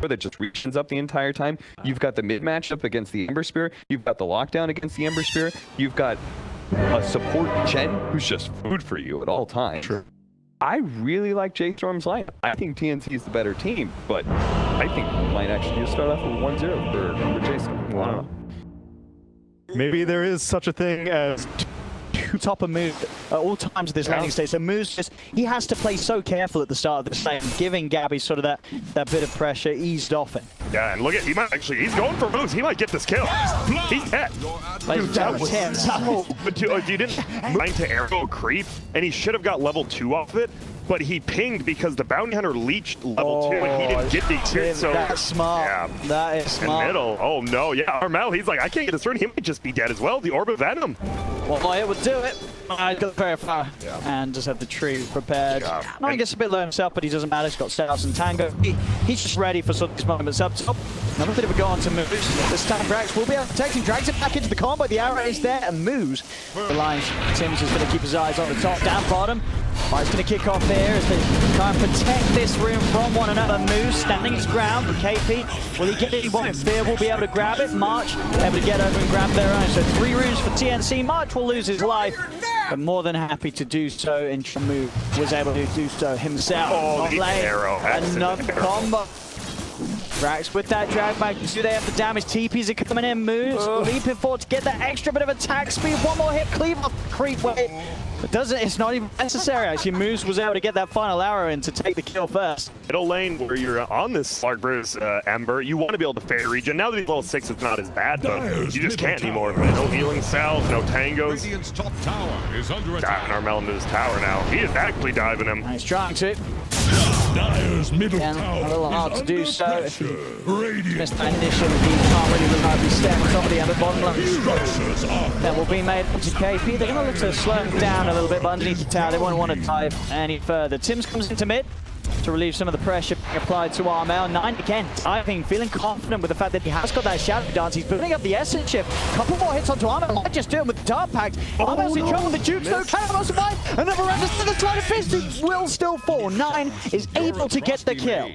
that just reaches up the entire time. You've got the mid matchup against the Ember Spear. You've got the lockdown against the Ember Spear. You've got a support Chen who's just food for you at all times. Sure. I really like J.STORM's lineup. I think TNC is the better team, but I think we might actually just start off with 1-0 for J.STORM. Wow. Maybe there is such a thing as two top of move at all times of this laning stage. So Moose just, he has to play so careful at the start of the game, giving Gabby sort of that bit of pressure eased off him. Yeah, and look at, he's going for Moose. He might get this kill. He's dead. Dude, that was tense. But if you didn't mind to arrow creep, and he should have got level 2 off of it, but he pinged because the bounty hunter leached level 2 and he didn't get the hit. So that's smart. Yeah. That is smart. In middle. Oh no, yeah. Armel, he's like, I can't get this turn. He might just be dead as well. The Orb of Venom. Well, it would do it. I got very far and just have the tree prepared. No, he gets a bit low himself, but he doesn't matter. He's got Stouts and Tango. He's just ready for sort of these moments up top. Another bit of a go on to Moose. This time Drax will be able to take him, drags it back into the combo. The arrow is there, and Moose. The line, Tim's is going to keep his eyes on the top, down bottom. He's going to kick off here as they try and protect this room from one another. Moose standing his ground. KP, will he get it? He won't. Fear will be able to grab it. March able to get over and grab their own. So 3 runes for TNC. March will lose his life, but more than happy to do so. And Move was able to do so himself. Oh, the arrow. Another combo. Drax with that drag back. You see they have the damage. TPs are coming in. Moves leaping forward to get that extra bit of attack speed. One more hit. Cleave off the creep way. It doesn't. It's not even necessary. Actually, Moose was able to get that final arrow in to take the kill first. Middle lane where you're on this Slark versus Ember, you want to be able to fair regen. Now that he's level 6, it's not as bad, but you just can't anymore. No healing cells, no tangos. Top tower is under attack. Diving Armel into his tower now. He is actually diving him. He's trying to. Dire's middle Again, tower a little hard to do so. If he missed that initial, he can't really reliably step on top of the other bottom lane. That will be made to KP. They're going to look to slow him down a little bit, but underneath the tower, they won't want to dive any further. Tims comes into mid to relieve some of the pressure being applied to Armel. 9 again, diving, feeling confident with the fact that he has got that shadow dance. He's building up the essence shift. Couple more hits onto Armel. Might just do it with the Dart Pact. Armel's in trouble. The Jukes though cannot survive. And then Miranda's to the sleight of fist. He will still fall. 9 is able to get the kill.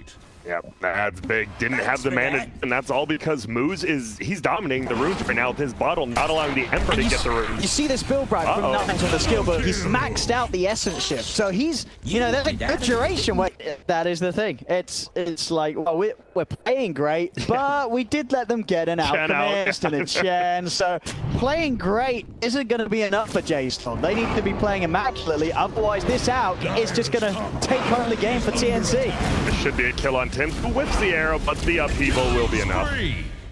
Yep, that's big. Didn't have the mana, and that's all because Moose he's dominating the runes right now with his bottle, not allowing the Emperor to get the runes. You see this build, Brad, from 9 on the skill book. He's maxed out the essence shift. So he's, you know, there's a good duration. That is the thing. It's like, well, we're playing great, but we did let them get an Alchemist and a Chen. So playing great isn't going to be enough for J.STORM. They need to be playing immaculately. Otherwise, this out is just going to take home the game for TNC. This should be a kill on Tim, who whips the arrow, but the upheaval will be enough.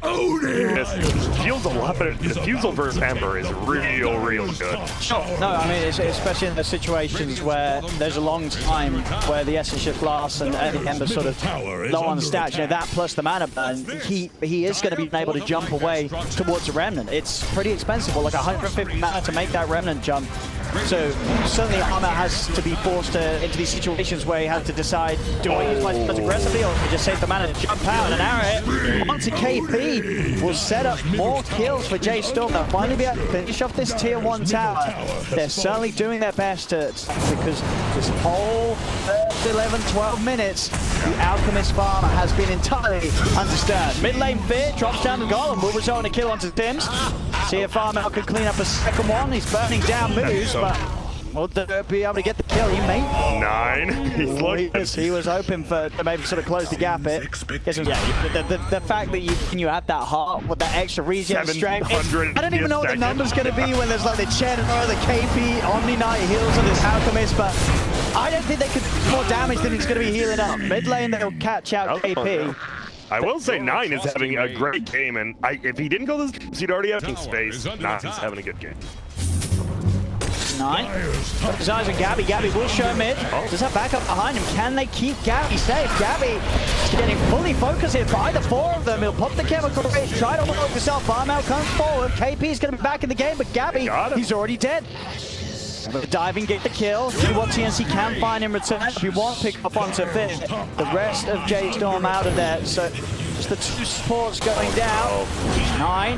This feels a lot better. The Fusel versus Ember is real good. No, I mean, especially in the situations where there's a long time where the essence shift lasts and the Ember sort of low on stats, you know, that plus the mana burn, he is going to be able to jump away towards a Remnant. It's pretty expensive, like 150 mana to make that Remnant jump. So certainly Armel has to be forced into these situations where he has to decide, do I use my spells aggressively or just save the mana to jump out? And an arrow onto KP will set up more kills for J.STORM. They'll finally be able to finish off this tier 1 tower. They're certainly doing their best because this whole 11, 12 minutes, the Alchemist farm has been entirely undisturbed. Mid lane Fear drops down the Golem, will result in a kill onto Tims. See if Armel can clean up a second one. He's burning down Moose, but will be able to get the kill. He may. 9. He's looking. He was hoping to maybe sort of close the gap a bit. The fact that you add that heart with that extra regen strength. I don't even know what the number's going to be when there's like the Chen or the KP Omni Knight heals on this Alchemist, but I don't think they could do more damage than he's going to be healing up. Mid lane, they'll catch out KP. I will say 9 is having a great game, and if he didn't go this, he'd already have some space. 9 is having a good game. 9. His eyes on Gabby. Gabby will show mid. Does that back up behind him? Can they keep Gabby safe? Gabby is getting fully focused here by the 4 of them. He'll pop the chemical rate, try to focus up. Armel comes forward. KP is going to be back in the game, but Gabby, he's already dead. Diving, get the kill. See what TNC can find in return. If you want, pick up onto Finn. The rest of J.STORM out of there. So just the 2 supports going down. 9.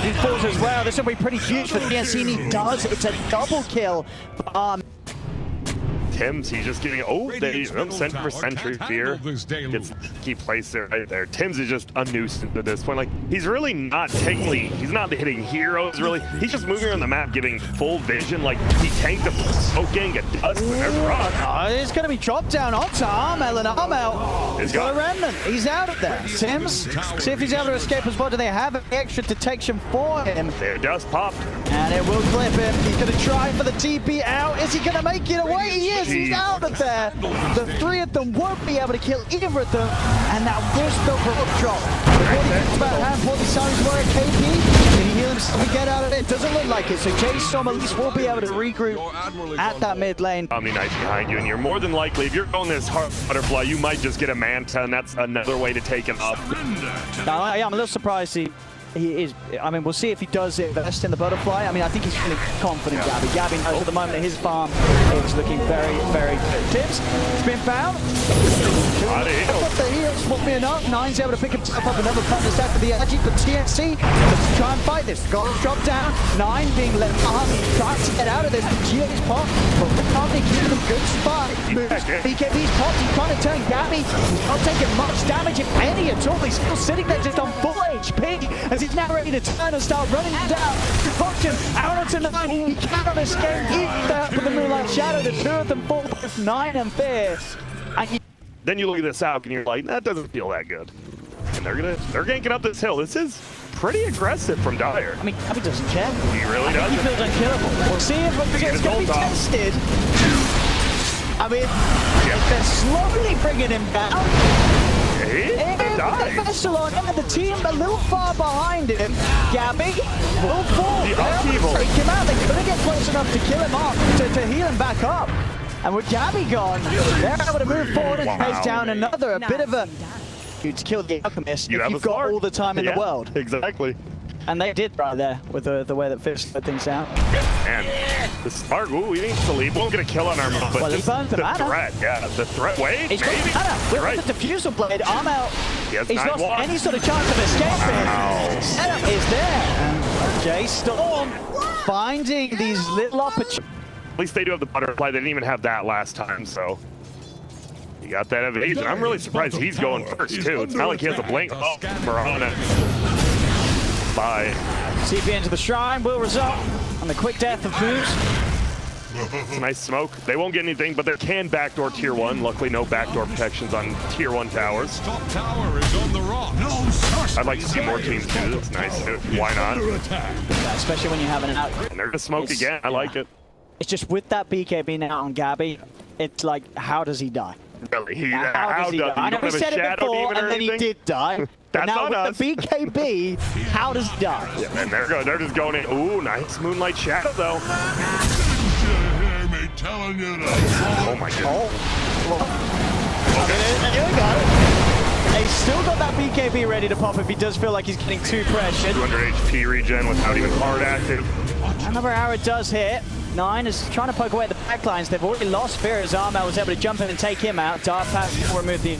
He falls as well. This will be pretty huge for TNC, and he does. It's a double kill. Tim's, he's just getting, oh, they sent for Sentry Fear. This Gets key place there, right there. Tim's is just a nuisance at this point. Like, he's really not technically, he's not hitting heroes, really. He's just moving around the map, giving full vision. Like, he tanked the smoke gang at dust, and there's Rock. It's going to be dropped down onto Armel, and Armel, he's got a remnant. He's out of there. Tim's, see if he's able to escape as well. Do they have any extra detection for him? Their dust popped. And it will clip him. He's going to try for the TP out. Is he going to make it away? He is. He's out of there. The three of them won't be able to kill either of them. And that was the rock drop. What he thinks about how important these times were at KP. Can he heal himself and get out of it? It doesn't look like it. So J.STORM at least will be able to regroup at that mid lane. Omni-Knight behind you, and you're more than likely, if you're going this hard butterfly, you might just get a Manta, and that's another way to take him up. Now, I'm a little surprised he is. I mean, we'll see if he does invest in the butterfly. I mean, I think he's feeling confident, Gabby. Gabby knows at the moment that his farm is looking very, very good. Tips, it's been found. What the heals will be enough. Nine's able to pick himself up another Panda stack for the energy, but TNC, let's try and fight this. Got dropped down. Nine being left behind. Trying to get out of this. The GA's pop, but the Panda keeping him good spot. BKB's popped. He's trying to turn Gabby. He's not taking much damage, if any at all. He's still sitting there just on full HP. As he's now ready to turn and start running down. Function out onto Nine. He cannot escape either for the Moonlight Shadow. The two of them fall both Nine and Fear. And then you look at this out and you're like, that doesn't feel that good. And they're ganking up this hill. This is pretty aggressive from Dire. I mean, Gabby doesn't care. He really doesn't. He feels unkillable. We'll see if it's going to be tested. I mean, they're slowly bringing him down. Vessel on him, and the team a little far behind him. Gabby will fall. Take him out. They couldn't get close enough to kill him off, to heal him back up. And with Gabby gone, they're able to move forward and chase down another. A bit of a... You'd kill the Alchemist if you've got all the time in the world. Exactly. And they did right there with the way that Fizz put things out. And the smart, he needs to leave. Won't get a kill on Armel, but well, he burns the threat, the threat, wait, he's maybe? With the diffusal blade, Armel, he's lost any sort of chance of escaping. Setup is there. And J.STORM finding these little opportunities. At least they do have the butterfly. They didn't even have that last time, so... You got that evasion. I'm really surprised he's going first, too. It's not like he has a blink. Oh, Verona. Bye. TP into the shrine will result on the quick death of Booze. Nice smoke. They won't get anything, but they can backdoor tier 1. Luckily, no backdoor protections on tier 1 towers. Top tower is on the rock. I'd like to see more teams do this. Nice. Why not? Yeah, especially when you have an out. And they're gonna smoke again. I like it. It's just with that BKB now on Gabby, it's like, how does he die? Really? How does he die? I know we said it before, and then he did die. But now with the BKB, how does he die? Yeah, and they're just going in. Ooh, nice Moonlight Shadow, though. Oh my god. Here we go. He's still got that BKB ready to pop if he does feel like he's getting too pressured. 200 HP regen without even hard active. Another arrow does hit. Nine is trying to poke away at the backlines. They've already lost Fear as Armel was able to jump in and take him out. Dark Path will remove the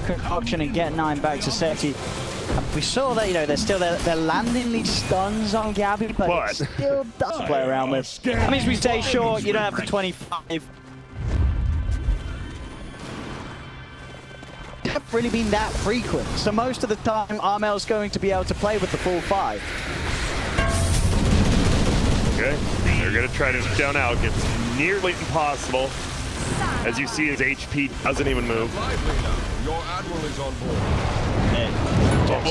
concoction and get Nine back to safety. We saw that, they're landing these stuns on Gabby, but it still does play around with. That means we stay short. You don't have the 25. Haven't really been that frequent, so most of the time Armel's going to be able to play with the full 5. Okay, they're gonna try to down out. It's nearly impossible. As you see, his HP doesn't even move. Your admiral is on board.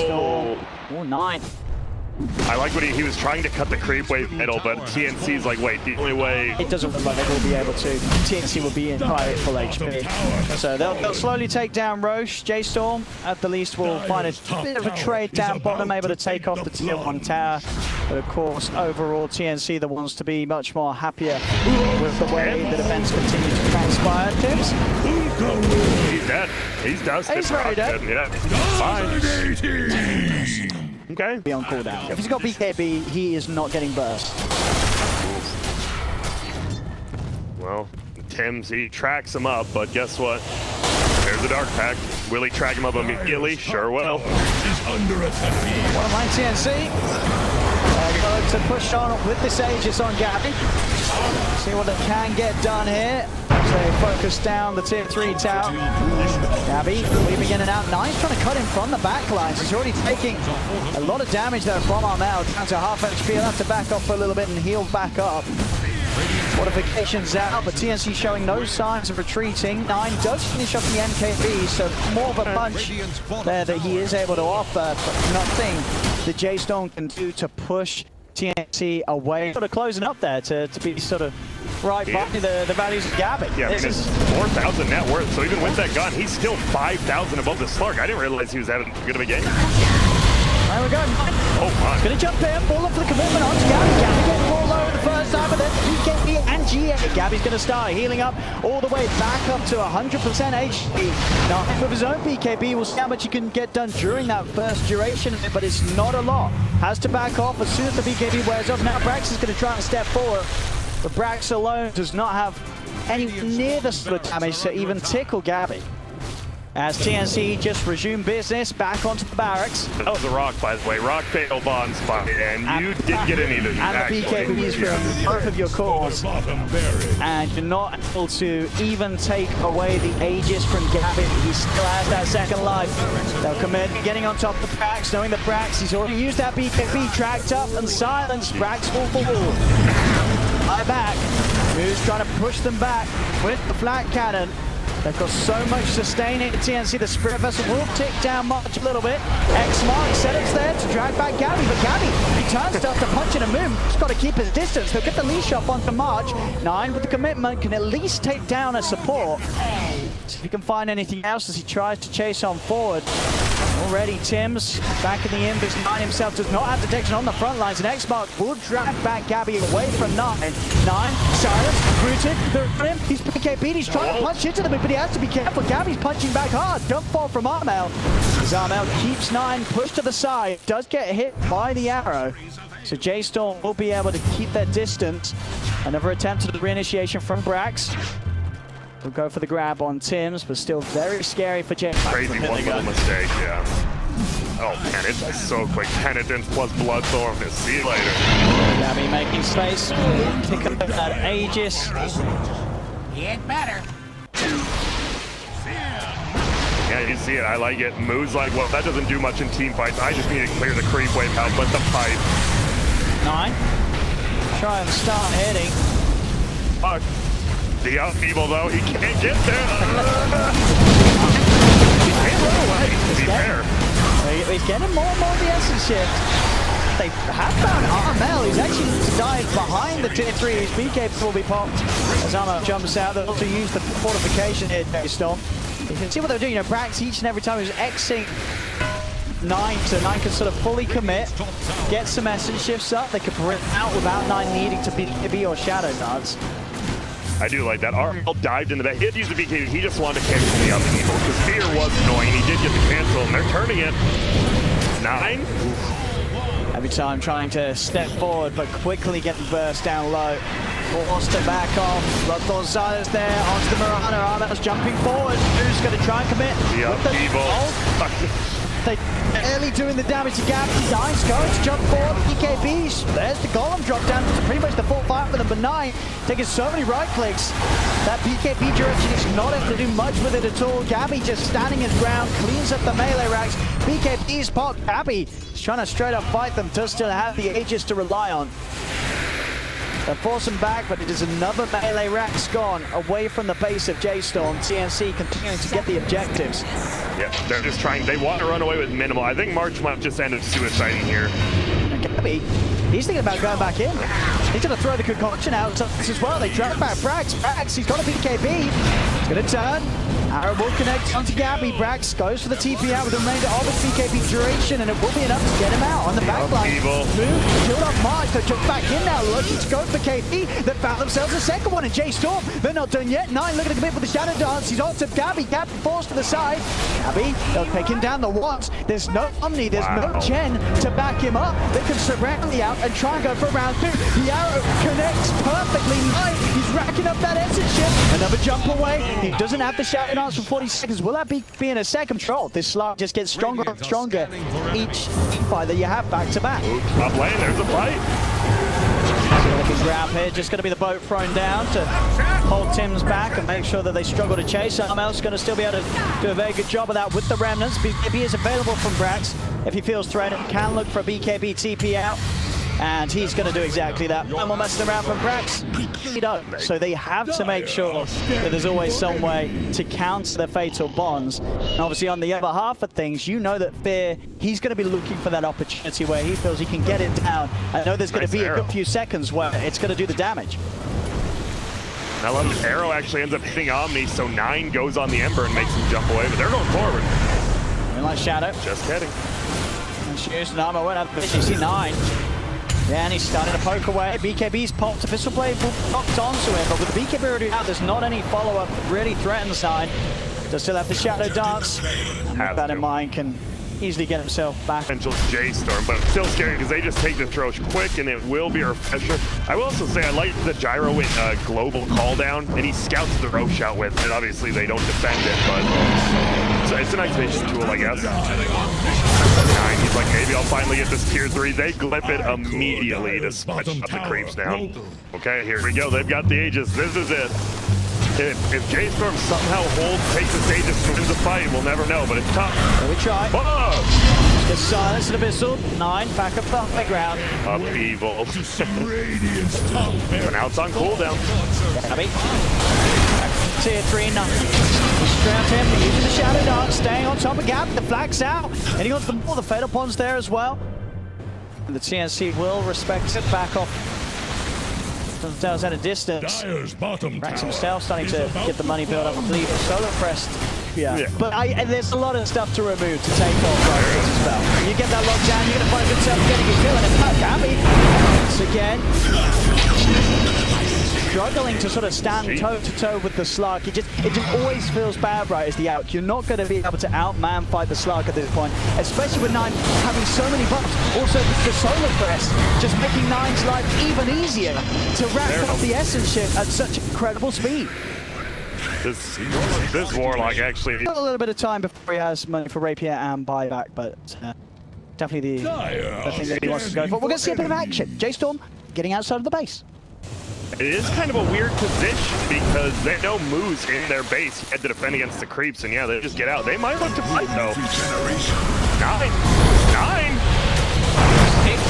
Oh, 9. I like what he was trying to cut the creep wave middle, but TNC's like, wait, the only way... It doesn't look like they will be able to. TNC will be in quite full HP. So they'll slowly take down Roche. J.STORM, at the least, will find a bit of a trade down bottom, able to take off the tier 1 tower. But of course, overall, TNC the ones to be much more happier with the way the defense continues to transpire. Tips? He's dead. He's dusted. He's very dead. Yeah. Fine. Okay. Be on cooldown. If he's got BKB, he is not getting burst. Well, Tim's, he tracks him up, but guess what? There's the Dark Pact. Will he track him up immediately? Sure will. Is under attack. One line TNC. To push on with this Aegis on Gabby. See what they can get done here. as they focus down the tier 3 tower. Gabby weaving in and out. Nine's trying to cut him from the back lines. He's already taking a lot of damage there from Armel. Down to half HP. He'll have to back off for a little bit and heal back up. Fortifications out, but TNC showing no signs of retreating. Nine does finish off the MKB, so more of a punch there that he is able to offer, but nothing that J.STORM can do to push TNC away. Sort of closing up there to be sort of right by the values of Gabby. Yeah, this is 4,000 net worth, so even with that gun, he's still 5,000 above the Slug. I didn't realize he was having good of a game. There we go. Oh my. He's going to jump in, pull up for the commitment onto Gabby. Gabby getting all over the first time, but then PKB and GA. Gabby's going to start healing up all the way back up to 100% HP. Now, with his own PKB, we'll see how much he can get done during that first duration of it, but it's not a lot. Has to back off as soon as the PKB wears off. Now, Brax is going to try and step forward, but Brax alone does not have anywhere near the sort of damage to even tickle Gabby. As TNC just resumed business back onto the barracks. That was a rock, by the way. Rock fatal bond spot, and you didn't get any of it. And the PKBs from both of your cores. And you're not able to even take away the Aegis from Gabby. He still has that second life. They'll commit, getting on top of the Brax, knowing the Brax, he's already used that PKB, tracked up and silenced. Brax full forward. High back. Who's trying to push them back with the flat cannon. They've got so much sustaining at TNC. The Spirit Vessel will tick down March a little bit. X-Mark setups there to drag back Gabby, but Gabby, he turns stuff to punch in a move. He's got to keep his distance. They'll get the leash up onto March. Nine with the commitment can at least take down a support. See if he can find anything else as he tries to chase on forward. Already Tim's back in the Imbus. Nine himself does not have detection on the front lines, and X-Mark will drag back Gabby away from Nine. Nine, silence, rooted, they're on him. He's PKB'd, he's trying to punch into them, but he has to be careful. Gabby's punching back hard. Jump fall from Armel. As Armel keeps Nine pushed to the side, does get hit by the arrow. So J.STORM will be able to keep their distance. Another attempt at the reinitiation from Brax. We'll go for the grab on Tim's, but still very scary for J. Crazy one little mistake, yeah. Oh man, it's just so quick. Penitence plus Bloodthorn. See you later. Gabby making space. Pick up that Aegis. Get better. Yeah, you see it. I like it. Moves like, well, that doesn't do much in team fights. I just need to clear the creep wave out, but the pipe. Nine. Try and start hitting. Fuck. The upheaval, though, he can't get there. He can't run away, to be fair. He's getting more and more of the essence shift. They have found Armel. He's actually died behind the tier 3. His BK will be popped as Armel jumps out. They'll also use the fortification here, J.STORM. You can see what they're doing. You know, Brax each and every time he was Xing Nine, so Nine can sort of fully commit, get some essence shifts up. They could bring out without Nine needing to be or shadow darts. I do like that. Armel dived in the back. He did use the BK. He just wanted to cancel the upheaval because Fear was annoying. He did get the cancel, and they're turning it. Nine. Every time trying to step forward, but quickly getting burst down low. Forced to back off. Bloodthorn silence there onto the Mirana. Armel's jumping forward. Who's going to try and commit? The upheaval. They barely doing the damage to Gabby. Nine's going to jump forward. PKBs. There's the Golem drop down to pretty much the full fight for them. But Nine taking so many right clicks. That PKB direction is not able to do much with it at all. Gabby just standing his ground, cleans up the melee racks. PKB's pop. Gabby is trying to straight up fight them. Does still have the Aegis to rely on. They'll force him back, but it is another melee rack's gone away from the base of J.STORM. TNC continuing to get the objectives. Yeah, they're just trying. They want to run away with minimal. I think March might just end up suiciding here. And Gabby, he's thinking about going back in. He's going to throw the concoction out as well. They drag back Brax. Brax, he's got a BKB. He's going to turn. Arrow will connect onto Gabby. Brax goes for the TP out with the remainder of his BKB duration, and it will be enough to get him out on the back line. Move, killed off March. They'll jump back in now, looking to go for KP. They found themselves a second one in J.STORM. They're not done yet. Nine looking to commit with the Shadow Dance. He's on to Gabby. Gabby forced to the side. Gabby, they'll take him down the once. There's no Omni, there's no Chen to back him up. They can surround the out and try and go for round 2. The arrow connects perfectly. Nine, he's racking up that essence shift. Another jump away. He doesn't have the Shadow Dance for 40 seconds. Will that be in a second control? This slot just gets stronger and stronger each fight that you have back to back. Top lane, there's a fight. So Good grab here, just going to be the boat thrown down to hold Tim's back and make sure that they struggle to chase. Armel's going to still be able to do a very good job of that with the remnants. BKB is available from Brax. If he feels threatened, can look for a BKB TP out. And he's going to do exactly that. No more messing around from Brax. They don't. So they have to make sure that there's always some way to counter the fatal bonds. And obviously on the other half of things, you know that Fear, he's going to be looking for that opportunity where he feels he can get it down. I know there's going to be a good few seconds where it's going to do the damage. I love this. Arrow actually ends up hitting Omni, so 9 goes on the Ember and makes him jump away, but they're going forward. Moonlight Shadow. Just kidding. And Shoes and Armor went out the vision. You see 9. Yeah, and he's starting to poke away. BKB's popped a Pistol Blade, popped onto him, but with the BKB already out, there's not any follow-up that really threatens 9. Does still have the Shadow Dance. That in mind can easily get himself back. Potential J.STORM, but still scary because they just take the Throsh quick and it will be a refresher. I will also say I like the Gyro with global call down, and he scouts the Roche out with it. Obviously they don't defend it, but it's a nice vision tool, I guess. 9, he's like, maybe I'll finally get this tier 3. They glip it immediately to shut the creeps down. Okay, here we go. They've got the Aegis. This is it. If J.STORM somehow takes this Aegis and wins the fight, we'll never know, but it's tough. There we try. Whoa! The silence and Abyssal. 9 back up the high ground. Upheaval. So now it's on cooldown. Gabby. Tier 3, 9. Straight him, using the Shadow Dance, staying on top of Gab. The flag's out. Heading on to the Fatal Pawns there as well. And the TNC will respect it. Back off. Themselves at a distance. Brax himself starting to get the money build up. I believe Solar Crest. Yeah. But there's a lot of stuff to remove to take off right with this spell. You get that lockdown, you're going to find yourself getting a kill, and it's not Gabby. Once again, struggling to sort of stand toe-to-toe with the Slug. It just always feels bad right as the out. You're not going to be able to out-man fight the Slug at this point, especially with 9 having so many buffs. Also, the Solar Crest just making 9's life even easier to wrap up the Essence ship at such incredible speed. This Warlock actually... Got a little bit of time before he has money for Rapier and buyback, but definitely the thing that he wants to go for. We're going to see a bit of action. J.STORM getting outside of the base. It is kind of a weird position because they know Moo's in their base. He had to defend against the creeps, and yeah, they just get out. They might look to fight, though. 9.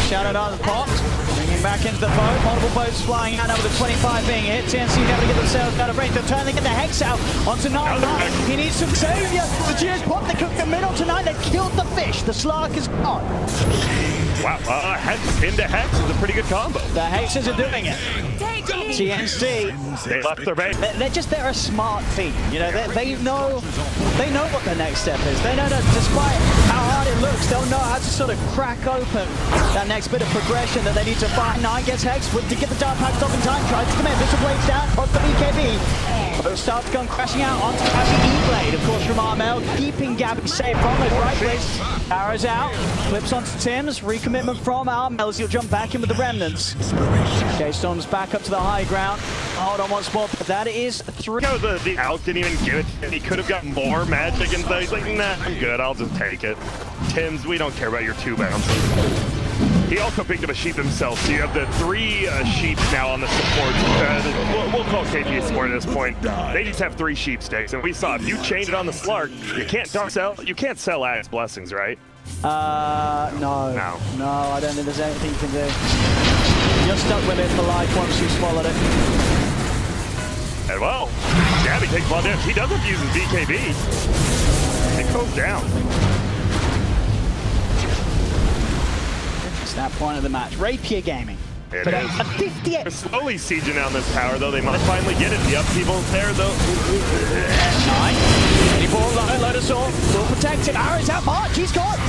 Shadow Dance popped, bringing back into the boat. Multiple boats flying out over the 25 being hit. TNC able to get themselves out of range. They're trying to get the Hex out onto 9. He needs some savior. The Cheers pop. They cook the middle to 9. They killed the fish. The Slark is gone. Wow, Hex into Hex is a pretty good combo. The Hexes are doing it. TNC. They left their base. They're a smart team. You know, they know what the next step is. They know that despite how hard it looks, they'll know how to sort of crack open that next bit of progression that they need to find. 9 gets Hex to get the Dark Pact off in time. Tries to come in. Pistol Blades down. Pops the BKB. Those starts going crashing out onto Gabby E-Blade, of course, from Armel, keeping Gabby safe from his right place. Arrows out, flips onto Tim's, recommitment from Armel as he'll jump back in with the remnants. J.STORM's back up to the high ground. Hold on once more, but that is 3. You know, the out didn't even give it. He could have got more magic and he's like, nah, I'm good, I'll just take it. Tim's, we don't care about your 2 bounces. He also picked up a sheep himself, so you have the 3 sheep now on the support. We'll call KP support at this point. They just have 3 sheep stakes, and we saw if you chain it on the Slark, you can't sell Axe Blessings, right? No, I don't think there's anything you can do. You're stuck with it for life once you swallowed it. And well, Gabby takes one damage. He doesn't use his BKB. It goes down. That point of the match. Rapier Gaming. It but is. A 58. They're slowly sieging down this tower, though. They might finally get it. The upheaval's there, though. 9. Lotus Orb will protect him. Arrows out. March. He's gone.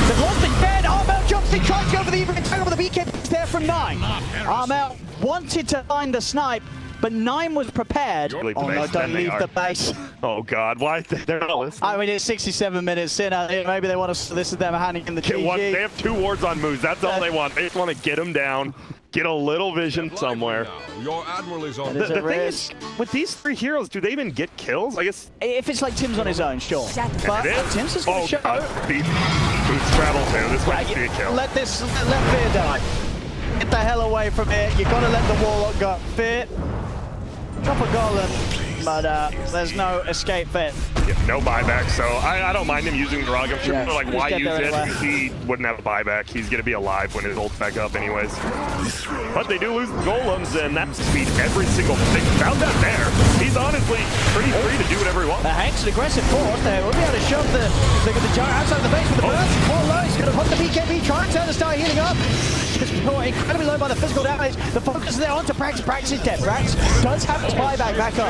They've lost it. Dead. Armel jumps in. Tries to go for the even attack with the BK. It's there from 9. Armel wanted to find the snipe, but 9 was prepared. Oh no, don't leave the base. Oh God, why? They're not listening. I mean, it's 67 minutes in. Maybe they want to, this is them handing in the GG. They have 2 wards on moves. That's all they want. They just want to get him down, get a little vision somewhere. Your admiral is on the thing is, with these 3 heroes, do they even get kills? I guess. If it's like Tim's on his own, sure. But Tim's is going to show. Boots travel too. This might be a kill. Let Fear die. Get the hell away from it. You gotta let the Warlock go. Fear. Drop a golem, but there's no escape fit. Yeah, no buyback, so I don't mind him using the rug. I'm sure people are like, why get use there it? anyway. He wouldn't have a buyback. He's going to be alive when his ult's back up anyways. But they do lose the golems, and that speed every single thing. Found that there. He's honestly pretty free to do whatever he wants. Hank's an aggressive force there. We'll be able to shove the Jar outside the base with the burst. More low. He's going to put the BKB, try and turn the start healing up. Just incredibly low by the physical damage. The focus is there onto Brax. Brax is dead. Brax does have his buyback back up.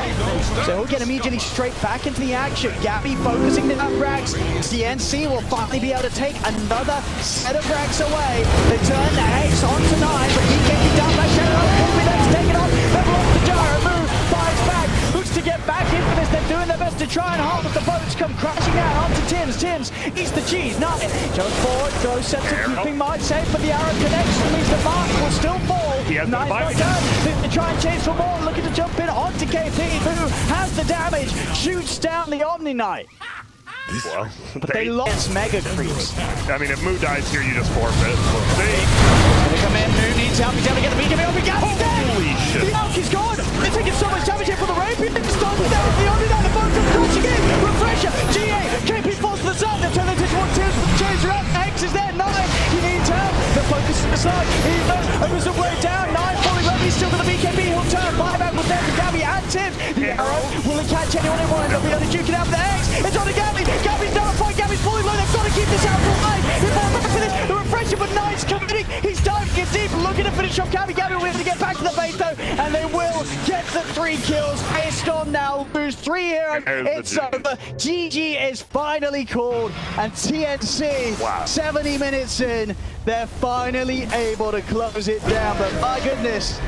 So he'll get immediately straight back into the action. Gabby focusing on Brax. TNC will finally be able to take another set of Brax away. They turn the Hex onto 9, but he can't be down by Shadow. Confidence taken off. Level off the Jar. Move. Fires back. Looks to get back into this. They're doing their best to try and hold, but the boats come crashing out onto Tims. Tims eats the cheese. 9. Jumps forward. Goes set to keeping Mark safe, but the arrow connection means the Mark will still fall. He has the 9's not done. They try and chase for more. Looking to jump in onto KP, who has the damage. Shoots down the Omni Knight. Well, But they lost Mega Creeps. I mean, if Moo dies here, you just forfeit. We'll see. Gonna come in, Moo needs help. He's able to get the BKB off. He's dead! Holy shit. The Alk is gone! They're taking so much damage here for the Rapier. They're starting down with the Omni Knight. The boat comes crashing in. Refresher, GA, KP falls to the side. They're turning into one Tims with the chaser up. X is there, 9. He needs help. The focus is the side. He opens the way down. 9 falling low. He's still got the BKB. He'll turn. Buyback was there for Gabby and Tims. The arrow, will it catch anyone in one? They'll be able to duke it out with the X. It's on to Gabby. Gabby's down a fight. Gabby's falling low. They've got to keep this out for alive. He falls back for this. The refresher, but 9's committing. He's diving in deep, looking to finish off Gabby. Gabby will be able to get back to the base though, and they will get the 3 kills. J.STORM now lose 3 heroes. It's over. GG is finally called, and TNC, Wow. 70 minutes in, they're finally able to close it down. But my goodness.